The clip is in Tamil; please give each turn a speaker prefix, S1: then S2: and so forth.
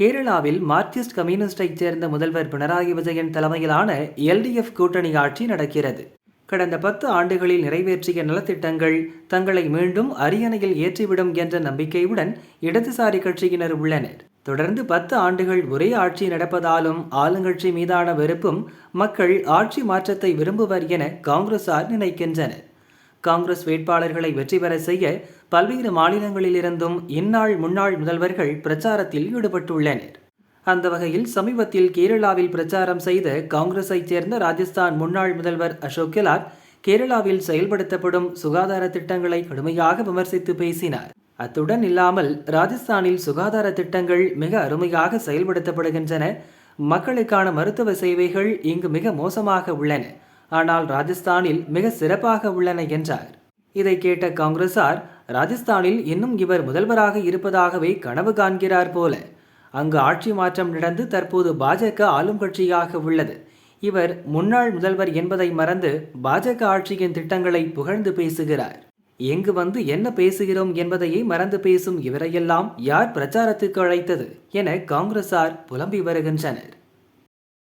S1: கேரளாவில் மார்க்சிஸ்ட் கம்யூனிஸ்டைச் சேர்ந்த முதல்வர் பினராயி விஜயன் தலைமையிலான எல்டிஎஃப் கூட்டணி ஆட்சி நடக்கிறது. கடந்த 10 ஆண்டுகளில் நிறைவேற்றிய நலத்திட்டங்கள் தங்களை மீண்டும் அரியணையில் ஏற்றிவிடும் என்ற நம்பிக்கையுடன் இடதுசாரி கட்சியினர் உள்ளனர். தொடர்ந்து 10 ஆண்டுகள் ஒரே ஆட்சி நடப்பதாலும் ஆளுங்கட்சி மீதான வெறுப்பும் மக்கள் ஆட்சி மாற்றத்தை விரும்புவர் என காங்கிரசார் நினைக்கின்றனர். காங்கிரஸ் வேட்பாளர்களை வெற்றி பெற செய்ய பல்வேறு மாநிலங்களிலிருந்தும் இந்நாள் முன்னாள் முதல்வர்கள் பிரச்சாரத்தில் ஈடுபட்டுள்ளனர். அந்த வகையில் சமீபத்தில் கேரளாவில் பிரச்சாரம் செய்த காங்கிரஸைச் சேர்ந்த ராஜஸ்தான் முன்னாள் முதல்வர் அசோக் கெலாட் கேரளாவில் செயல்படுத்தப்படும் சுகாதார திட்டங்களை கடுமையாக விமர்சித்து பேசினார். அத்துடன் இல்லாமல் ராஜஸ்தானில் சுகாதார திட்டங்கள் மிக அருமையாக செயல்படுத்தப்படுகின்றன, மக்களுக்கான மருத்துவ சேவைகள் இங்கு மிக மோசமாக உள்ளன, ஆனால் ராஜஸ்தானில் மிக சிறப்பாக உள்ளன என்றார். இதை கேட்ட காங்கிரசார், ராஜஸ்தானில் இன்னும் இவர் முதல்வராக இருப்பதாகவே கனவு காண்கிறார் போல. அங்கு ஆட்சி மாற்றம் நடந்து தற்போது பாஜக ஆளும் கட்சியாக உள்ளது. இவர் முன்னாள் முதல்வர் என்பதை மறந்து பாஜக ஆட்சியின் திட்டங்களை புகழ்ந்து பேசுகிறார். எங்கு வந்து என்ன பேசுகிறோம் என்பதையே மறந்து பேசும் இவரையெல்லாம் யார் பிரச்சாரத்துக்கு அழைத்தது என காங்கிரசார் புலம்பி வருகின்றனர்.